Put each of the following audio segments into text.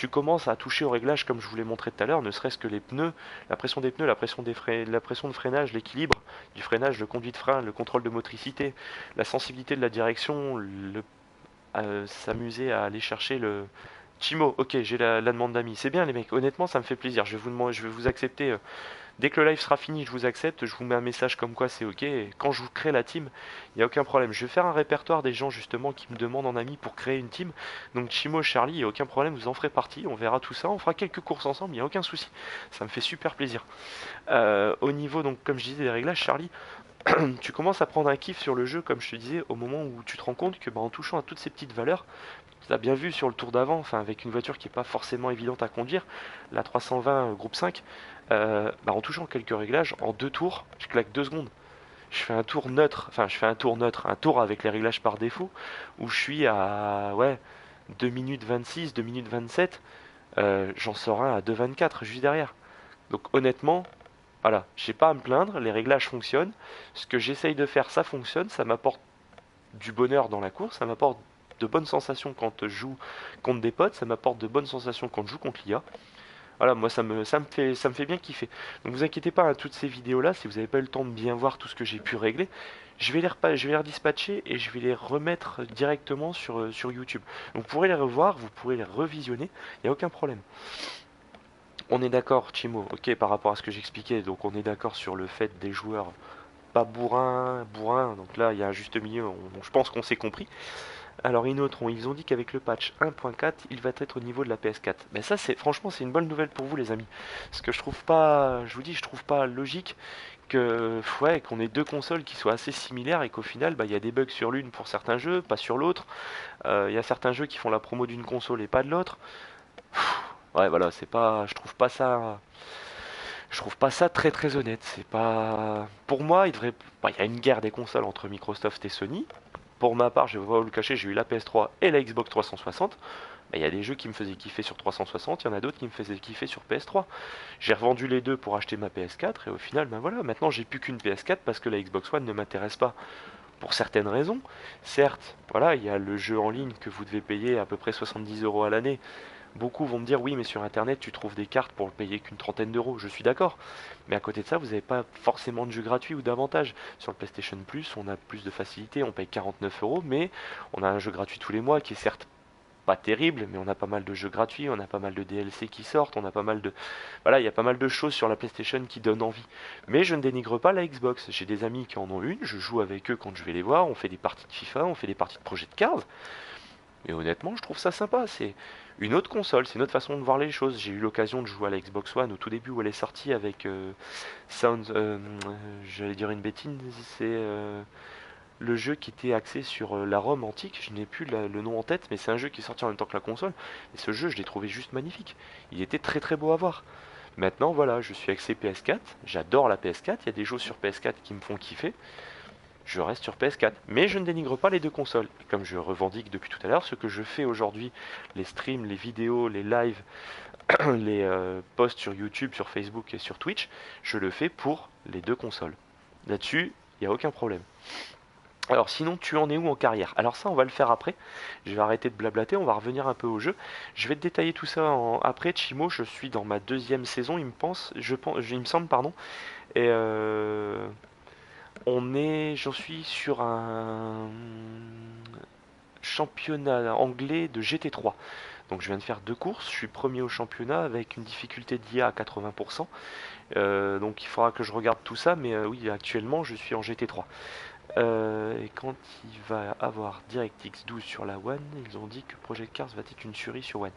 tu commences à toucher au réglage comme je vous l'ai montré tout à l'heure, ne serait-ce que les pneus, la pression des pneus, la pression de freinage, l'équilibre du freinage, le conduit de frein, le contrôle de motricité, la sensibilité de la direction, s'amuser à aller chercher le... Chimo, ok, j'ai la demande d'amis. C'est bien les mecs, honnêtement ça me fait plaisir. Je vais vous accepter. Dès que le live sera fini, je vous accepte, je vous mets un message comme quoi c'est ok. Et quand je vous crée la team, il n'y a aucun problème. Je vais faire un répertoire des gens justement qui me demandent en ami pour créer une team. Donc Chimo, Charlie, il n'y a aucun problème, vous en ferez partie. On verra tout ça, on fera quelques courses ensemble, il n'y a aucun souci. Ça me fait super plaisir. Au niveau, donc comme je disais, des réglages, Charlie, tu commences à prendre un kiff sur le jeu, comme je te disais, au moment où tu te rends compte que en touchant à toutes ces petites valeurs, tu as bien vu sur le tour d'avant, enfin avec une voiture qui n'est pas forcément évidente à conduire, la 320 groupe 5, en touchant quelques réglages, en 2 tours, je claque 2 secondes. Je fais un tour neutre, enfin je fais un tour neutre, un tour avec les réglages par défaut, où je suis à 2 minutes 26, 2 minutes 27, j'en sors un à 2,24 juste derrière. Donc honnêtement, voilà, j'ai pas à me plaindre, les réglages fonctionnent, ce que j'essaye de faire ça fonctionne, ça m'apporte du bonheur dans la course, ça m'apporte de bonnes sensations quand je joue contre des potes, ça m'apporte de bonnes sensations quand je joue contre l'IA. Voilà, moi ça me fait bien kiffer. Donc vous inquiétez pas, hein, toutes ces vidéos là, si vous n'avez pas eu le temps de bien voir tout ce que j'ai pu régler, je vais les redispatcher et je vais les remettre directement sur YouTube. Donc vous pourrez les revoir, vous pourrez les revisionner, il n'y a aucun problème. On est d'accord, Chimo, ok, par rapport à ce que j'expliquais, donc on est d'accord sur le fait des joueurs pas bourrin, donc là il y a un juste milieu, je pense qu'on s'est compris. Alors une autre, ils ont dit qu'avec le patch 1.4, il va être au niveau de la PS4. Mais ça, c'est franchement, c'est une bonne nouvelle pour vous, les amis. Parce que je trouve pas, je vous dis, je trouve pas logique qu'on ait deux consoles qui soient assez similaires et qu'au final, il y a des bugs sur l'une pour certains jeux, pas sur l'autre. Il y a certains jeux qui font la promo d'une console et pas de l'autre. Ouais, voilà, c'est pas, je trouve pas ça très très honnête. C'est pas, pour moi, il y a une guerre des consoles entre Microsoft et Sony. Pour ma part, je vais pas vous le cacher, j'ai eu la PS3 et la Xbox 360. Il y a des jeux qui me faisaient kiffer sur 360, il y en a d'autres qui me faisaient kiffer sur PS3. J'ai revendu les deux pour acheter ma PS4 et au final, voilà, maintenant j'ai plus qu'une PS4 parce que la Xbox One ne m'intéresse pas pour certaines raisons. Certes, voilà, il y a le jeu en ligne que vous devez payer à peu près 70 euros à l'année. Beaucoup vont me dire oui, mais sur internet tu trouves des cartes pour le payer qu'une trentaine d'euros. Je suis d'accord. Mais à côté de ça, vous n'avez pas forcément de jeux gratuits ou d'avantages. Sur le PlayStation Plus, on a plus de facilité, on paye 49 euros, mais on a un jeu gratuit tous les mois qui est certes pas terrible, mais on a pas mal de jeux gratuits, on a pas mal de DLC qui sortent, on a pas mal de... Voilà, il y a pas mal de choses sur la PlayStation qui donnent envie. Mais je ne dénigre pas la Xbox. J'ai des amis qui en ont une, je joue avec eux quand je vais les voir, on fait des parties de FIFA, on fait des parties de Project Cars. Et honnêtement, je trouve ça sympa. C'est une autre console, c'est une autre façon de voir les choses. J'ai eu l'occasion de jouer à la Xbox One au tout début où elle est sortie avec Sound. J'allais dire une bêtise, c'est le jeu qui était axé sur la Rome antique. Je n'ai plus le nom en tête, mais c'est un jeu qui est sorti en même temps que la console. Et ce jeu, je l'ai trouvé juste magnifique. Il était très très beau à voir. Maintenant, voilà, je suis axé PS4. J'adore la PS4. Il y a des jeux sur PS4 qui me font kiffer. Je reste sur PS4. Mais je ne dénigre pas les deux consoles. Et comme je revendique depuis tout à l'heure, ce que je fais aujourd'hui, les streams, les vidéos, les lives, les posts sur YouTube, sur Facebook et sur Twitch, je le fais pour les deux consoles. Là-dessus, il n'y a aucun problème. Alors sinon, tu en es où en carrière? Alors ça, on va le faire après. Je vais arrêter de blablater, on va revenir un peu au jeu. Je vais te détailler tout ça après. Chimo, je suis dans ma deuxième saison, il me semble, pardon. Et j'en suis sur un championnat anglais de GT3. Donc je viens de faire 2 courses, je suis premier au championnat avec une difficulté d'IA à 80%. Donc il faudra que je regarde tout ça, mais oui, actuellement je suis en GT3. Et quand il va avoir DirectX 12 sur la One, ils ont dit que Project Cars va être une tuerie sur One.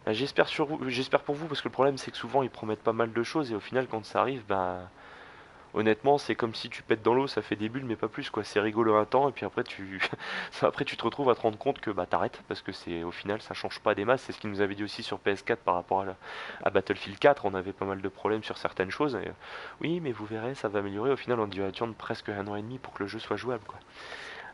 J'espère pour vous, parce que le problème c'est que souvent ils promettent pas mal de choses et au final quand ça arrive, honnêtement, c'est comme si tu pètes dans l'eau, ça fait des bulles, mais pas plus, quoi. C'est rigolo un temps, et puis après, après, tu te retrouves à te rendre compte que t'arrêtes, parce que au final, ça change pas des masses. C'est ce qu'ils nous avait dit aussi sur PS4 par rapport à Battlefield 4. On avait pas mal de problèmes sur certaines choses. Et, oui, mais vous verrez, ça va améliorer. Au final, on doit attendre presque 1 an et demi pour que le jeu soit jouable, quoi.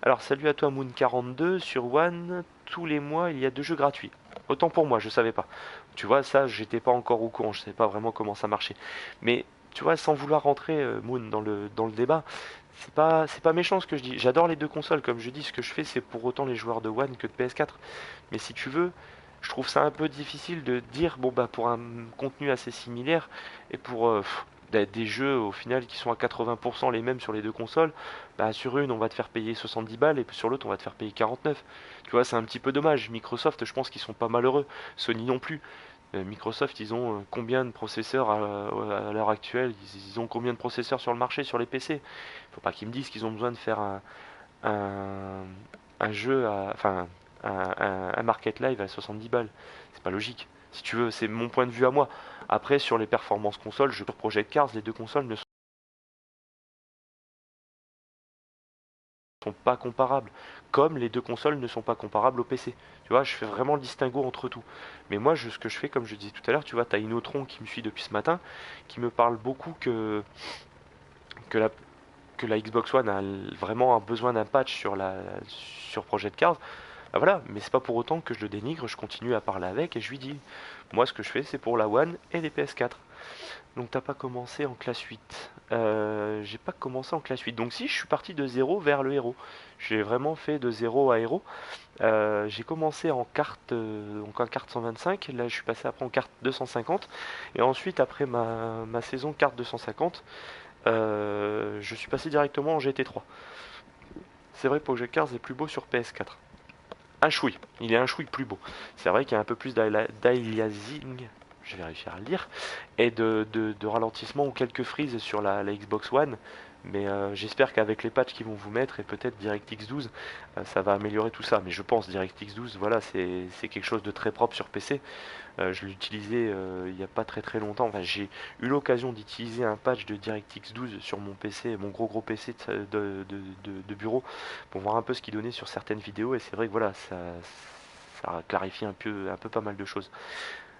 Alors, salut à toi, Moon42. Sur One, tous les mois, il y a 2 jeux gratuits. Autant pour moi, je savais pas. Tu vois, ça, j'étais pas encore au courant, je savais pas vraiment comment ça marchait. Mais tu vois, sans vouloir rentrer, Moon, dans le débat, c'est pas méchant ce que je dis. J'adore les deux consoles, comme je dis, ce que je fais, c'est pour autant les joueurs de One que de PS4. Mais si tu veux, je trouve ça un peu difficile de dire, bon bah pour un contenu assez similaire et pour des jeux au final qui sont à 80% les mêmes sur les deux consoles, bah sur une on va te faire payer 70 balles et sur l'autre on va te faire payer 49. Tu vois, c'est un petit peu dommage. Microsoft, je pense qu'ils sont pas malheureux. Sony non plus. Microsoft, ils ont combien de processeurs à l'heure actuelle? Ils ont combien de processeurs sur le marché, sur les PC? Faut pas qu'ils me disent qu'ils ont besoin de faire un, un jeu, enfin un Market Live à 70 balles. C'est pas logique. Si tu veux, c'est mon point de vue à moi. Après, sur les performances consoles, sur Project Cars, les deux consoles ne sont pas comparables. Comme les deux consoles ne sont pas comparables au PC. Tu vois, je fais vraiment le distinguo entre tout. Mais moi, ce que je fais, comme je disais tout à l'heure, tu vois, t'as Inotron qui me suit depuis ce matin, qui me parle beaucoup que la, que la Xbox One a vraiment un besoin d'un patch sur Project Cars. Ah voilà, mais c'est pas pour autant que je le dénigre, je continue à parler avec et je lui dis, moi ce que je fais c'est pour la One et les PS4. Donc t'as pas commencé en classe 8. J'ai pas commencé en classe 8. Donc si, je suis parti de zéro vers le héros. J'ai vraiment fait de zéro à héros. J'ai commencé donc en carte 125, là je suis passé après en carte 250. Et ensuite après ma saison carte 250, je suis passé directement en GT3. C'est vrai, Project Cars est plus beau sur PS4. Un chouï, il est un chouï plus beau. C'est vrai qu'il y a un peu plus d'aliasing, je vais réussir à le lire, et de ralentissement ou quelques frises sur la Xbox One. Mais j'espère qu'avec les patchs qu'ils vont vous mettre et peut-être DirectX 12, ça va améliorer tout ça. Mais je pense DirectX 12, voilà, c'est quelque chose de très propre sur PC. Je l'utilisais il n'y a pas très très longtemps. Enfin, j'ai eu l'occasion d'utiliser un patch de DirectX 12 sur mon PC, mon gros PC de bureau, pour voir un peu ce qu'il donnait sur certaines vidéos. Et c'est vrai que voilà, ça clarifie un peu pas mal de choses.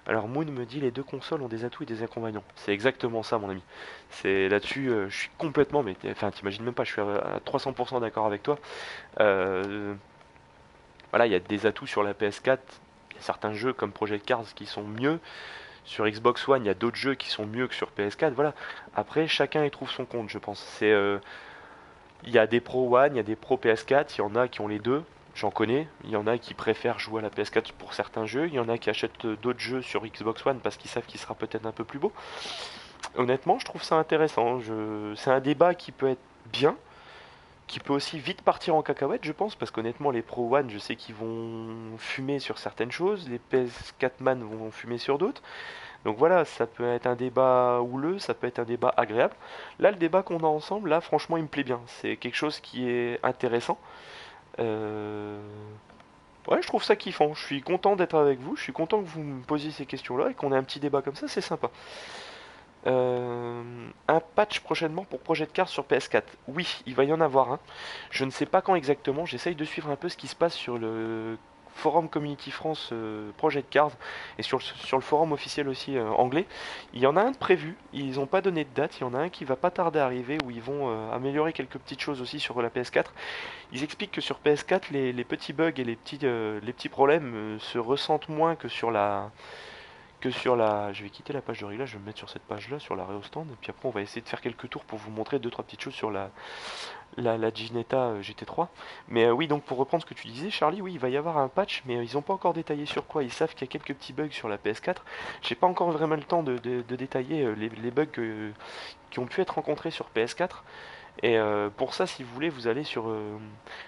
Alors Moon me dit les deux consoles ont des atouts et des inconvénients. C'est exactement ça mon ami. C'est là-dessus, je suis complètement, mais enfin t'imagines même pas, je suis à 300% d'accord avec toi. Euh, voilà, il y a des atouts sur la PS4. Il y a certains jeux comme Project Cars qui sont mieux. Sur Xbox One, il y a d'autres jeux qui sont mieux que sur PS4. Voilà. Après, chacun y trouve son compte, je pense. Il y a des Pro One, il y a des Pro PS4. Il y en a qui ont les deux. J'en connais. Il y en a qui préfèrent jouer à la PS4 pour certains jeux. Il y en a qui achètent d'autres jeux sur Xbox One parce qu'ils savent qu'il sera peut-être un peu plus beau. Honnêtement, je trouve ça intéressant. C'est un débat qui peut être bien, qui peut aussi vite partir en cacahuète, je pense, parce qu'honnêtement, les Pro One, je sais qu'ils vont fumer sur certaines choses, les PS4 Man vont fumer sur d'autres. Donc voilà, ça peut être un débat houleux, ça peut être un débat agréable. Là, le débat qu'on a ensemble, là, franchement, il me plaît bien. C'est quelque chose qui est intéressant. Euh, Ouais, je trouve ça kiffant. Je suis content d'être avec vous. Je suis content que vous me posiez ces questions-là et qu'on ait un petit débat comme ça, c'est sympa. Un patch prochainement pour Project Cars sur PS4. Oui, il va y en avoir un. Je ne sais pas quand exactement. J'essaye de suivre un peu ce qui se passe sur le forum Community France Project Cars et sur le forum officiel aussi anglais. Il y en a un de prévu. Ils n'ont pas donné de date. Il y en a un qui va pas tarder à arriver où ils vont améliorer quelques petites choses aussi sur la PS4. Ils expliquent que sur PS4, les petits bugs et les petits problèmes se ressentent moins que sur la. Je vais quitter la page de réglage, je vais me mettre sur cette page-là, sur la Stand, et puis après on va essayer de faire quelques tours pour vous montrer deux trois petites choses sur la Ginetta GT3. Mais oui, donc pour reprendre ce que tu disais, Charlie, oui, il va y avoir un patch, mais ils n'ont pas encore détaillé sur quoi. Ils savent qu'il y a quelques petits bugs sur la PS4. J'ai pas encore vraiment le temps de détailler les bugs qui ont pu être rencontrés sur PS4. Et pour ça, si vous voulez, vous allez sur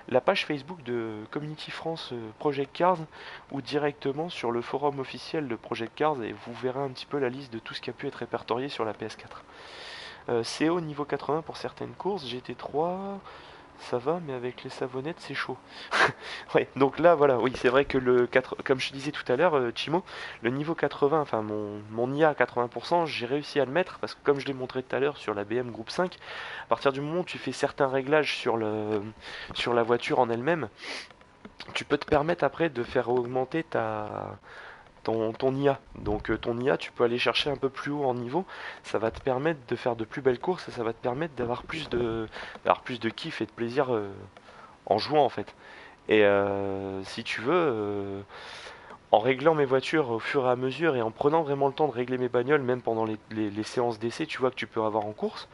la page Facebook de Community France Project Cars ou directement sur le forum officiel de Project Cars et vous verrez un petit peu la liste de tout ce qui a pu être répertorié sur la PS4. CO niveau 80 pour certaines courses, GT3, ça va, mais avec les savonnettes, c'est chaud. Ouais, donc là, voilà, oui, c'est vrai que comme je disais tout à l'heure, Chimo, le niveau 80, enfin mon IA à 80%, j'ai réussi à le mettre parce que comme je l'ai montré tout à l'heure sur la BM Group 5, à partir du moment où tu fais certains réglages sur la voiture en elle-même, tu peux te permettre après de faire augmenter ton IA. Donc ton IA, tu peux aller chercher un peu plus haut en niveau, ça va te permettre de faire de plus belles courses et ça va te permettre d'avoir plus de kiff et de plaisir en jouant en fait. Et si tu veux, en réglant mes voitures au fur et à mesure et en prenant vraiment le temps de régler mes bagnoles, même pendant les séances d'essai, tu vois que tu peux avoir en course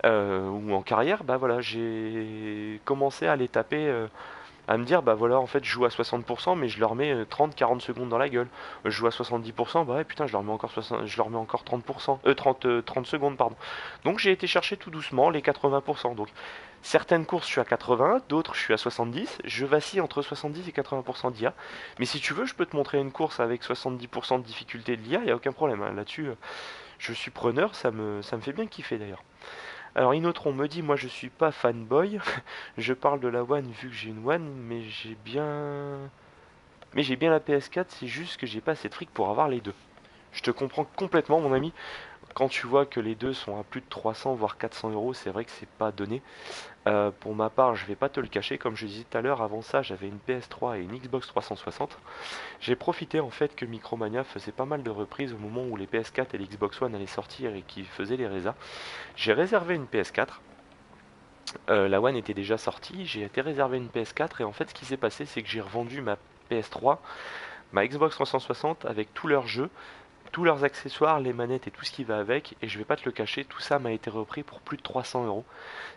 ou en carrière, bah voilà, j'ai commencé à les taper à me dire, bah voilà, en fait, je joue à 60%, mais je leur mets 30-40 secondes dans la gueule. Je joue à 70%, bah ouais, putain, je leur mets encore 60, je leur mets encore 30%, 30 secondes, pardon. Donc j'ai été chercher tout doucement les 80%. Donc certaines courses, je suis à 80, d'autres, je suis à 70. Je vacille entre 70 et 80% d'IA. Mais si tu veux, je peux te montrer une course avec 70% de difficulté de l'IA, il n'y a aucun problème, hein. Là-dessus, je suis preneur, ça me fait bien kiffer d'ailleurs. Alors Inotron me dit, moi je suis pas fanboy, je parle de la One vu que j'ai une One, mais j'ai bien la PS4, c'est juste que j'ai pas assez de fric pour avoir les deux. Je te comprends complètement mon ami, quand tu vois que les deux sont à plus de 300 voire 400 euros, c'est vrai que c'est pas donné. Pour ma part, je vais pas te le cacher, comme je disais tout à l'heure, avant ça j'avais une PS3 et une Xbox 360. J'ai profité en fait que Micromania faisait pas mal de reprises au moment où les PS4 et l'Xbox One allaient sortir et qui faisaient les résas. J'ai réservé une PS4. La One était déjà sortie, j'ai été réserver une PS4 et en fait ce qui s'est passé c'est que j'ai revendu ma PS3, ma Xbox 360 avec tous leurs jeux, tous leurs accessoires, les manettes et tout ce qui va avec, et je vais pas te le cacher, tout ça m'a été repris pour plus de 300 euros.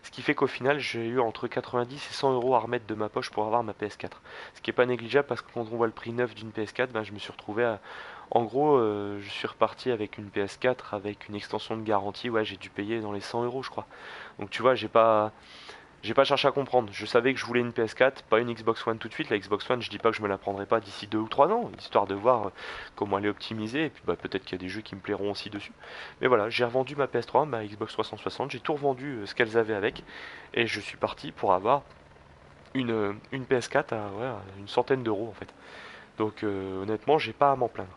Ce qui fait qu'au final j'ai eu entre 90 et 100 euros à remettre de ma poche pour avoir ma PS4. Ce qui est pas négligeable parce que quand on voit le prix neuf d'une PS4, ben, je me suis retrouvé à... En gros, je suis reparti avec une PS4 avec une extension de garantie, ouais j'ai dû payer dans les 100 euros je crois. Donc tu vois, j'ai pas cherché à comprendre. Je savais que je voulais une PS4, pas une Xbox One tout de suite. La Xbox One, je dis pas que je me la prendrai pas d'ici 2 ou 3 ans, histoire de voir comment elle est optimisée. Et puis bah, peut-être qu'il y a des jeux qui me plairont aussi dessus. Mais voilà, j'ai revendu ma PS3, ma Xbox 360, j'ai tout revendu ce qu'elles avaient avec. Et je suis parti pour avoir une PS4 à une centaine d'euros en fait. Donc honnêtement, j'ai pas à m'en plaindre.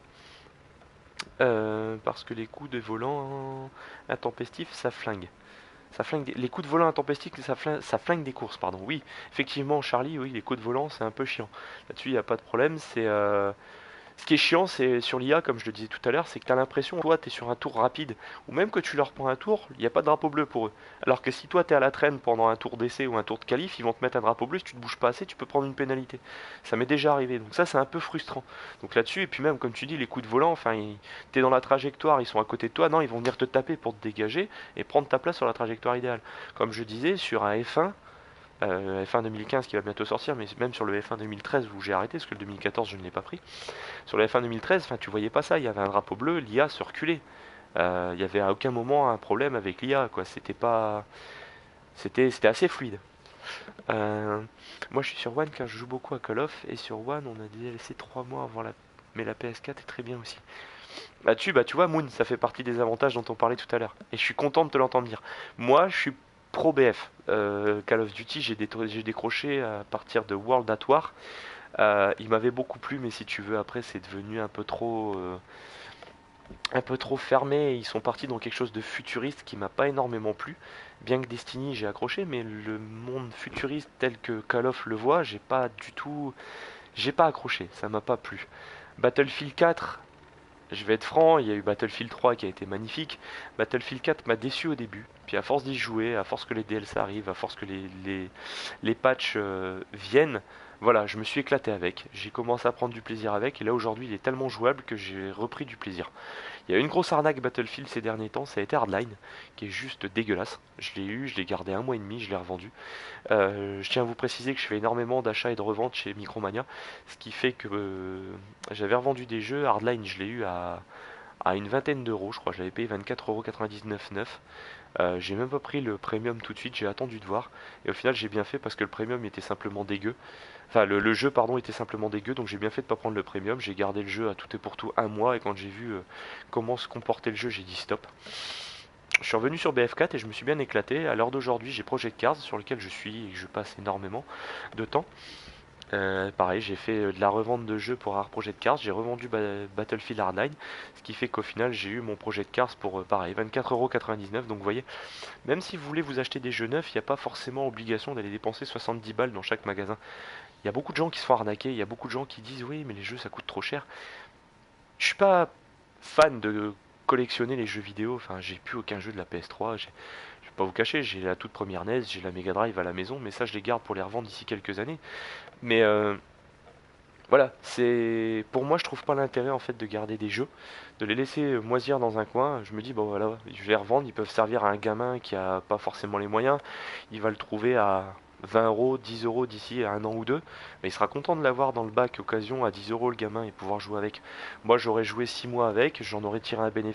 Parce que les coups de volant intempestifs, ça flingue. Les coups de volant intempestifs, ça flingue des courses, pardon. Oui, effectivement, Charlie, oui, les coups de volant, c'est un peu chiant. Là-dessus, il n'y a pas de problème. Ce qui est chiant, c'est sur l'IA, comme je le disais tout à l'heure, c'est que tu as l'impression, toi, tu es sur un tour rapide, ou même que tu leur prends un tour, il n'y a pas de drapeau bleu pour eux. Alors que si toi, tu es à la traîne pendant un tour d'essai ou un tour de qualif, ils vont te mettre un drapeau bleu, si tu te bouges pas assez, tu peux prendre une pénalité. Ça m'est déjà arrivé, donc ça, c'est un peu frustrant. Donc là-dessus, et puis même, comme tu dis, les coups de volant, enfin, tu es dans la trajectoire, ils sont à côté de toi, non, ils vont venir te taper pour te dégager et prendre ta place sur la trajectoire idéale. Comme je disais, sur un F1, F1 2015 qui va bientôt sortir, mais même sur le F1 2013 où j'ai arrêté, parce que le 2014 je ne l'ai pas pris. Sur le F1 2013, enfin, tu voyais pas ça, il y avait un drapeau bleu, l'IA se reculait. Il y avait à aucun moment un problème avec l'IA, quoi. C'était pas, c'était assez fluide. Euh, Moi, je suis sur One car je joue beaucoup à Call of et sur One, on a laissé 3 mois avant mais la PS4 est très bien aussi. Là-dessus, bah tu vois, Moon, ça fait partie des avantages dont on parlait tout à l'heure. Et je suis content de te l'entendre dire. Moi, je suis pro BF. Call of Duty, j'ai décroché à partir de World at War. Il m'avait beaucoup plu, mais si tu veux, après, c'est devenu un peu trop fermé. Ils sont partis dans quelque chose de futuriste qui m'a pas énormément plu. Bien que Destiny, j'ai accroché, mais le monde futuriste tel que Call of le voit, j'ai pas accroché. Ça m'a pas plu. Battlefield 4, je vais être franc, il y a eu Battlefield 3 qui a été magnifique. Battlefield 4 m'a déçu au début. Puis à force d'y jouer, à force que les DLC arrivent, à force que les patchs viennent, voilà, je me suis éclaté avec. J'ai commencé à prendre du plaisir avec. Et là aujourd'hui, il est tellement jouable que j'ai repris du plaisir. Il y a une grosse arnaque Battlefield ces derniers temps, ça a été Hardline, qui est juste dégueulasse. Je l'ai eu, je l'ai gardé un mois et demi, je l'ai revendu. Je tiens à vous préciser que je fais énormément d'achats et de reventes chez Micromania, ce qui fait que j'avais revendu des jeux. Hardline, je l'ai eu à une vingtaine d'euros, je crois. Je l'avais payé 24,99€. J'ai même pas pris le premium tout de suite, j'ai attendu de voir. Et au final, j'ai bien fait parce que le premium était simplement dégueu. Enfin, le jeu, pardon, était simplement dégueu, donc j'ai bien fait de pas prendre le premium. J'ai gardé le jeu à tout et pour tout un mois, et quand j'ai vu comment se comportait le jeu, j'ai dit stop. Je suis revenu sur BF4 et je me suis bien éclaté. À l'heure d'aujourd'hui, j'ai Project Cars sur lequel je suis et que je passe énormément de temps. Pareil, j'ai fait de la revente de jeux pour Rare Project Cars, j'ai revendu Battlefield Hardline, ce qui fait qu'au final j'ai eu mon Project Cars pour pareil, 24,99€. Donc vous voyez, même si vous voulez vous acheter des jeux neufs, il n'y a pas forcément obligation d'aller dépenser 70 balles dans chaque magasin. Il y a beaucoup de gens qui se font arnaquer, il y a beaucoup de gens qui disent oui mais les jeux ça coûte trop cher. Je suis pas fan de collectionner les jeux vidéo, enfin j'ai plus aucun jeu de la PS3, je vais pas vous cacher, j'ai la toute première NES, j'ai la Mega Drive à la maison, mais ça je les garde pour les revendre d'ici quelques années. Mais voilà, c'est pour moi je trouve pas l'intérêt en fait de garder des jeux, de les laisser moisir dans un coin. Je me dis bon voilà, je vais les revendre, ils peuvent servir à un gamin qui a pas forcément les moyens, il va le trouver 20 euros, 10 euros d'ici à un an ou deux, mais il sera content de l'avoir dans le bac occasion à 10 euros le gamin et pouvoir jouer avec. Moi j'aurais joué 6 mois avec, j'en aurais tiré un bénéfice